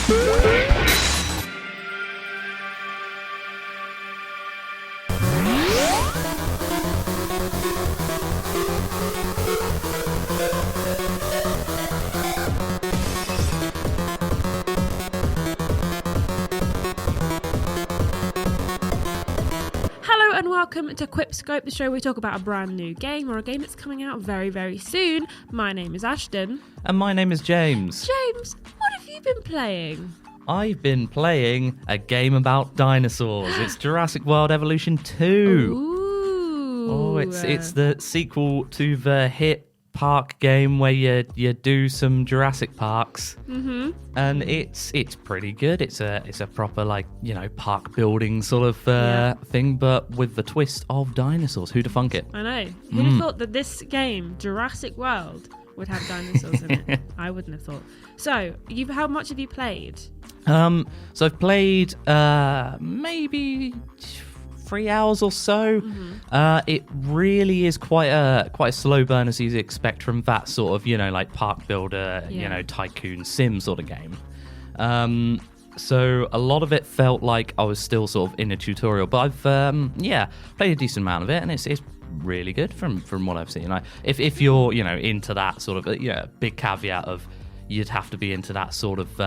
And welcome to Quipscope, the show where we talk about a brand new game or a game that's coming out very, very soon. My name is Ashton. And my name is James. James, what have you been playing? I've been playing a game about dinosaurs. It's Jurassic World Evolution 2. Ooh. Oh, it's the sequel to the hit park game where you do some Jurassic Parks. Mm-hmm. And it's pretty good. It's a proper park building sort of thing, but with the twist of dinosaurs. Who'd have thunk it? I know. Who'd have thought that this game, Jurassic World, would have dinosaurs in it? I wouldn't have thought. So, how much have you played? So I've played maybe 3 hours or so. Mm-hmm. It really is quite a slow burn, as you'd expect from that sort of park builder, tycoon sim sort of game. So a lot of it felt like I was still sort of in a tutorial, but I've played a decent amount of it, and it's really good from what I've seen. If you're into that sort of big caveat of you'd have to be into that sort of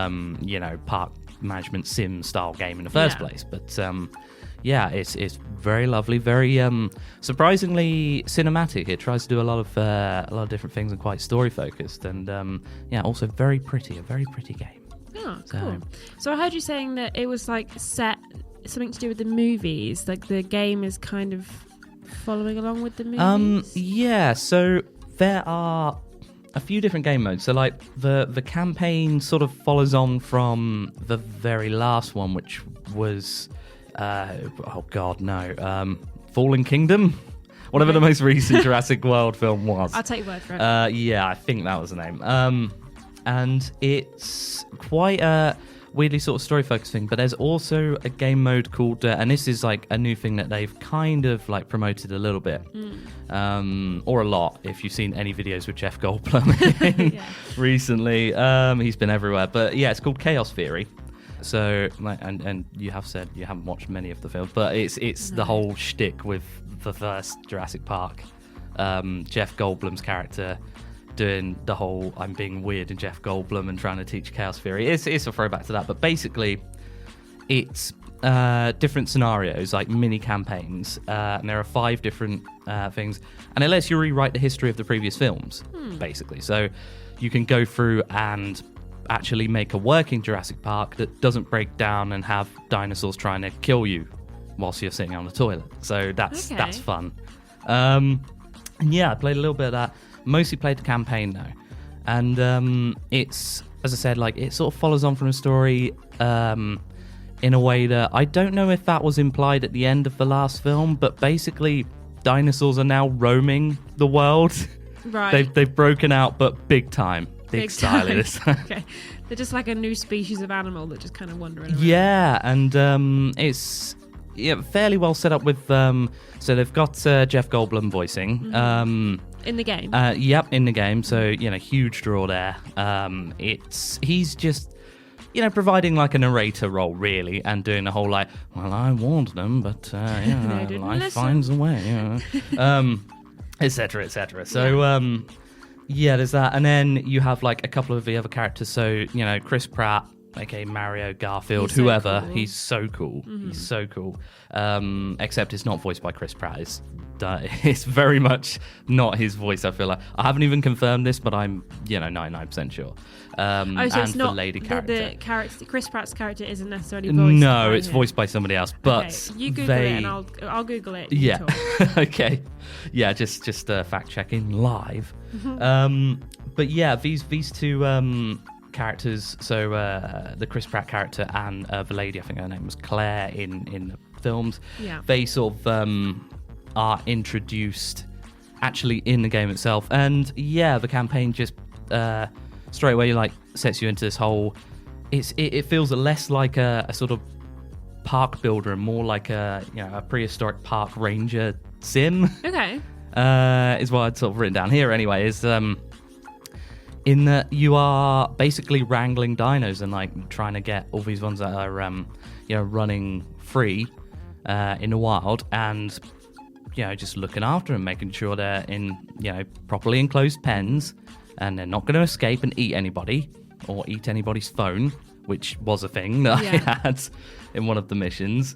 park management sim style game in the first place, but it's very lovely, very surprisingly cinematic. It tries to do a lot of different things and quite story focused, and also a very pretty game. Oh, cool. So I heard you saying that it was set something to do with the movies, like the game is kind of following along with the movies. So there are a few different game modes. So the campaign sort of follows on from the very last one, which was Fallen Kingdom, whatever the most recent Jurassic World film was. I'll take your word for it. I think that was the name. And it's quite a weirdly sort of story focused thing, but there's also a game mode called and this is like a new thing that they've kind of promoted a little bit, or a lot, if you've seen any videos with Jeff Goldblum recently. He's been everywhere, but it's called Chaos Theory. So, and you have said you haven't watched many of the films, but it's the whole shtick with the first Jurassic Park. Jeff Goldblum's character doing the whole I'm being weird and Jeff Goldblum and trying to teach chaos theory. It's a throwback to that, but basically it's different scenarios, like mini campaigns, and there are 5 different things, and it lets you rewrite the history of the previous films, basically. So you can go through and actually make a working Jurassic Park that doesn't break down and have dinosaurs trying to kill you whilst you're sitting on the toilet. So that's fun. I played a little bit of that. Mostly played the campaign though, and it's, as I said, it sort of follows on from the story in a way that I don't know if that was implied at the end of the last film, but basically dinosaurs are now roaming the world. Right. They've broken out, but big time. Big style time. this. Okay. They're just like a new species of animal that just kind of wandering around. Yeah, and it's fairly well set up with so they've got Jeff Goldblum voicing. In the game? Yep, in the game. So, huge draw there. He's just, providing a narrator role, really, and doing the whole I warned them, but, life finds a way, etc., etc. So, there's that. And then you have, a couple of the other characters. So, Chris Pratt, aka Mario, Garfield, whoever. Cool. He's so cool. He's so cool. Except it's not voiced by Chris Pratt. It's very much not his voice, I feel like. I haven't even confirmed this, but I'm 99% sure. So and it's not the lady character. The character, Chris Pratt's character isn't necessarily voiced No, by it's him. voiced by somebody else. But you Google it and I'll Google it. Yeah. Okay. Yeah, just fact checking live. But these two characters, so the Chris Pratt character and the lady, I think her name was Claire in the films, they sort of are introduced actually in the game itself, and the campaign just straight away sets you into this whole, it feels less like a sort of park builder and more like a prehistoric park ranger sim. Okay. Is what I'd sort of written down here anyway, is in that you are basically wrangling dinos and like trying to get all these ones that are running free in the wild, and just looking after them, making sure they're in properly enclosed pens and they're not going to escape and eat anybody or eat anybody's phone, which was a thing that I had in one of the missions.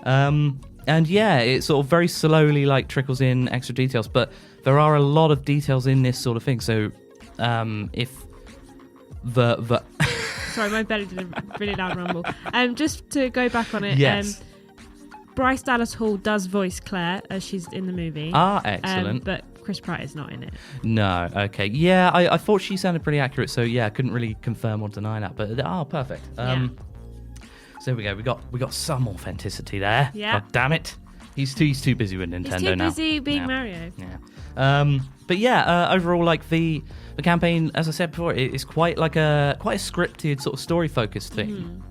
And yeah, it sort of very slowly like trickles in extra details, but there are a lot of details in this sort of thing. So if the sorry, my belly did a really loud rumble. Just to go back on it, yes. Bryce Dallas Hall does voice Claire as she's in the movie. Ah, excellent. But Chris Pratt is not in it. No, okay. Yeah, I thought she sounded pretty accurate, so yeah, I couldn't really confirm or deny that, but perfect. So there we go. We got some authenticity there. Yeah. God damn it. He's too busy with Nintendo now. He's too busy being Mario. Yeah. But yeah, overall, like the campaign, as I said before, it's quite a scripted sort of story focused thing.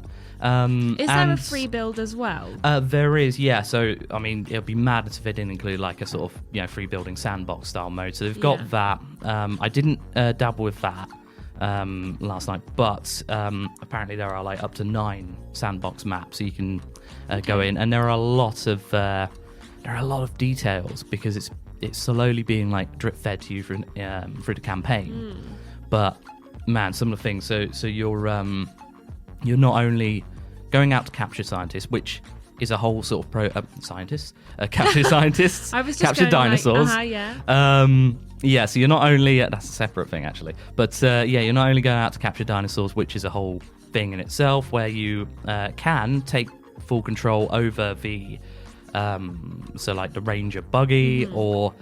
Is there a free build as well? There is, yeah. So I mean, it'll be madness if it didn't include like a sort of free building sandbox style mode. So they've got that. I didn't dabble with that last night, but apparently there are like up to 9 sandbox maps, so you can go in, and there are a lot of details because it's slowly being like drip fed to you through the campaign. But man, some of the things. So you're not only going out to capture scientists, which is a whole sort of capture scientists, I was just capture dinosaurs. Yeah, so you're not only that's a separate thing actually, but you're not only going out to capture dinosaurs, which is a whole thing in itself, where you can take full control over the like the Ranger buggy or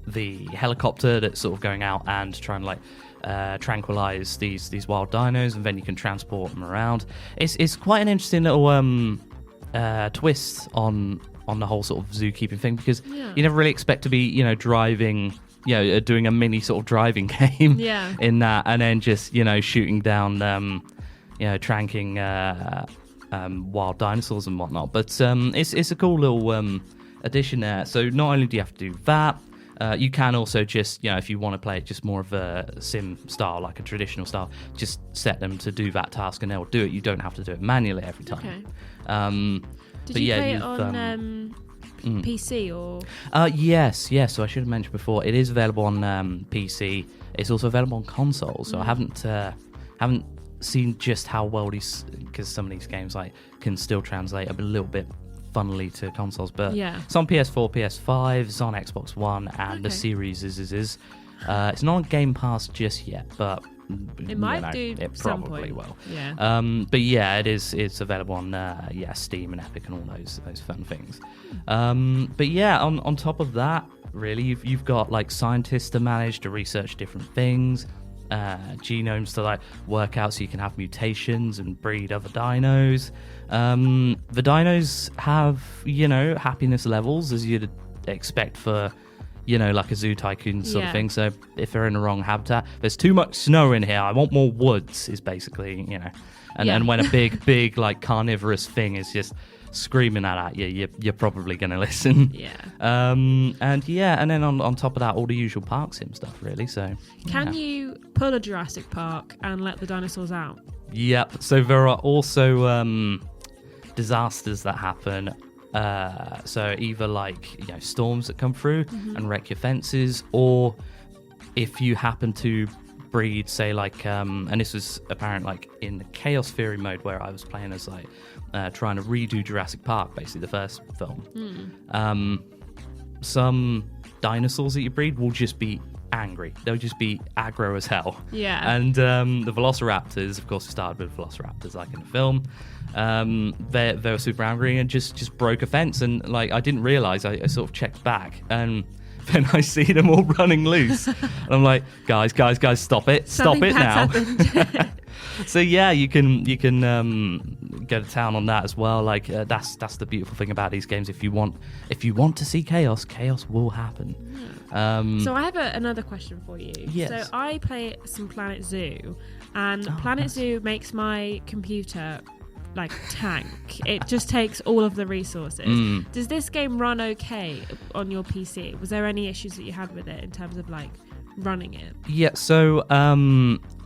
the helicopter that's sort of going out and trying to like tranquilize these wild dinos, and then you can transport them around. It's quite an interesting little twist on the whole sort of zookeeping thing, because you never really expect to be driving, doing a mini sort of driving game in that, and then just shooting down tranking wild dinosaurs and whatnot. But it's a cool little addition there. So not only do you have to do that, you can also just, if you want to play it just more of a sim style, like a traditional style, just set them to do that task and they'll do it. You don't have to do it manually every time. Okay. Did you play it on PC or? Yes. So I should have mentioned before, it is available on PC. It's also available on console. So I haven't seen just how well because some of these games like can still translate a little bit funnily to consoles, but it's on PS4, PS5, it's on Xbox One, and the Series is. It's not on Game Pass just yet, but it might do. It some probably point. will. Yeah. But yeah, it's available on Steam and Epic and all those fun things. But yeah, on top of that, really, you've got like scientists to manage to research different things. Genomes to like work out so you can have mutations and breed other dinos. The dinos have happiness levels as you'd expect for like a Zoo Tycoon sort of thing. So if they're in the wrong habitat, there's too much snow in here, I want more woods, is basically and when a big like carnivorous thing is just screaming at you, you're probably going to listen. And then on top of that, all the usual park sim stuff, really. So can you pull a Jurassic Park and let the dinosaurs out? Yep. So there are also disasters that happen. So either like storms that come through and wreck your fences, or if you happen to breed, say like and this was apparent like in the Chaos Theory mode where I was playing as like trying to redo Jurassic Park, basically the first film. Some dinosaurs that you breed will just be angry. They'll just be aggro as hell. And the Velociraptors, of course, we started with Velociraptors like in the film. They were super angry and just broke a fence, and like I didn't realize, I sort of checked back, and then I see them all running loose. And I'm like, guys, stop it now. So yeah, you can go to town on that as well. Like that's the beautiful thing about these games. If you want to see chaos will happen. So I have another question for you. Yes. So I play some Planet Zoo, and Planet Zoo makes my computer like tank. It just takes all of the resources. Does this game run okay on your PC? Was there any issues that you had with it in terms of like running it? Yeah, so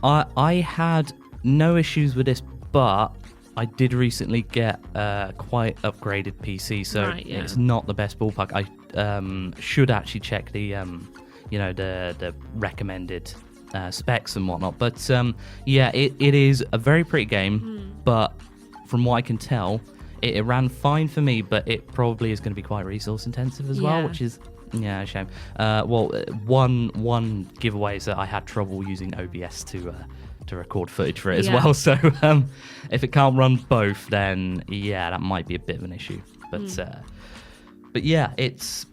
I had no issues with this, but I did recently get a quite upgraded PC, so it's not the best ballpark. I should actually check the the recommended specs and whatnot. But it is a very pretty game, but from what I can tell, it ran fine for me, but it probably is going to be quite resource intensive as well, which is a shame. One giveaway is that I had trouble using OBS to record footage for it as well. So if it can't run both, then that might be a bit of an issue. But yeah, it's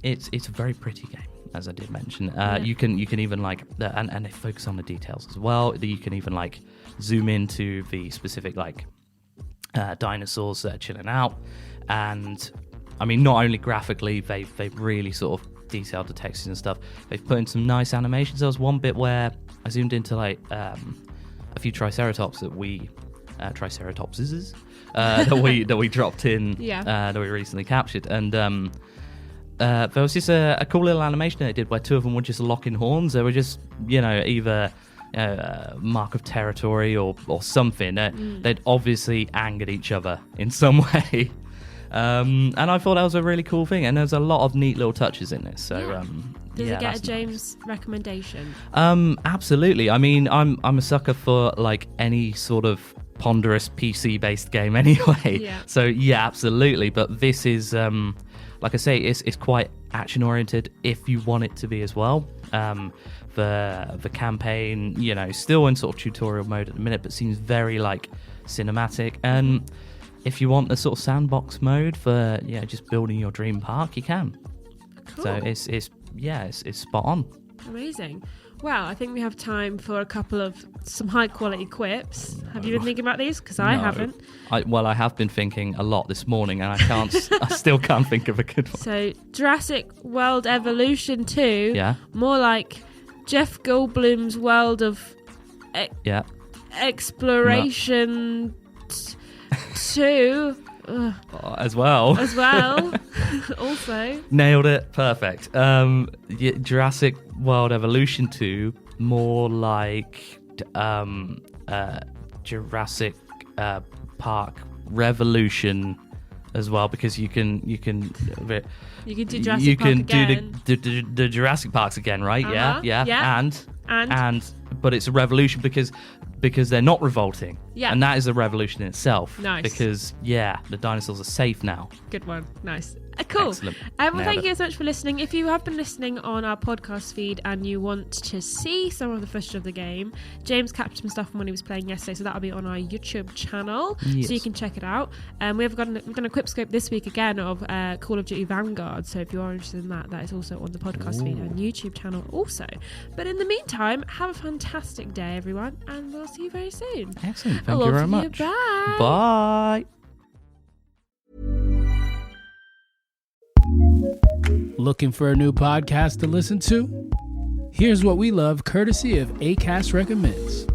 a very pretty game, as I did mention. You can even like and they focus on the details as well. You can even like zoom into the specific like dinosaurs that are chilling out, and I mean, not only graphically, they've really sort of detailed the textures and stuff. They've put in some nice animations. There was one bit where I zoomed into like a few triceratops that we triceratopses that we dropped in that we recently captured, and there was just a cool little animation that it did where two of them were just locking horns. They were just either mark of territory or something. They'd obviously angered each other in some way. And I thought that was a really cool thing, and there's a lot of neat little touches in this. So does it get a James recommendation? Absolutely. I mean, I'm a sucker for like any sort of ponderous PC based game anyway. So absolutely. But this is like I say, it's quite action oriented if you want it to be as well. The campaign, still in sort of tutorial mode at the minute, but seems very like cinematic. And if you want the sort of sandbox mode for just building your dream park, you can. Cool. So it's spot on. Amazing. Well, I think we have time for some high quality quips. Have you been thinking about these? Because I haven't. I have been thinking a lot this morning, and I still can't think of a good one. So Jurassic World Evolution 2. Yeah. More like Jeff Goldblum's world of exploration 2. As well. Also. Nailed it. Perfect. Jurassic World Evolution 2, more like Jurassic Park Revolution as well, because you can do Jurassic Park again. The Jurassic Parks again, right? Yeah. And but it's a revolution because they're not revolting. Yeah. And that is a revolution in itself. Nice. Because, the dinosaurs are safe now. Good one. Nice. Cool. Excellent. Well, thank you so much for listening. If you have been listening on our podcast feed and you want to see some of the footage of the game, James captured some stuff from when he was playing yesterday, so that'll be on our YouTube channel, so you can check it out. We've done a quick scope this week again of Call of Duty Vanguard, so if you are interested in that is also on the podcast feed and YouTube channel also. But in the meantime, have a fantastic day, everyone, and we'll see you very soon. Excellent. Thank you very much. Bye. Bye. Looking for a new podcast to listen to? Here's what we love, courtesy of Acast Recommends.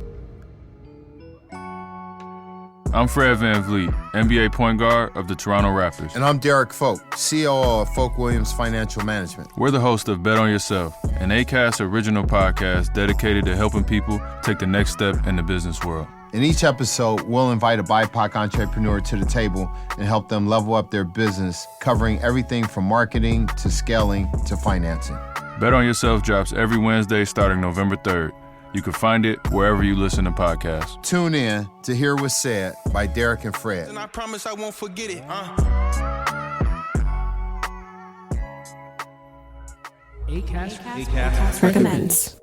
I'm Fred VanVleet, NBA point guard of the Toronto Raptors. And I'm Derek Folk, COO of Folk Williams Financial Management. We're the host of Bet on Yourself, an Acast original podcast dedicated to helping people take the next step in the business world. In each episode, we'll invite a BIPOC entrepreneur to the table and help them level up their business, covering everything from marketing to scaling to financing. Bet on Yourself drops every Wednesday starting November 3rd. You can find it wherever you listen to podcasts. Tune in to Hear What's Said by Derek and Fred. And I promise I won't forget it. Acast recommends.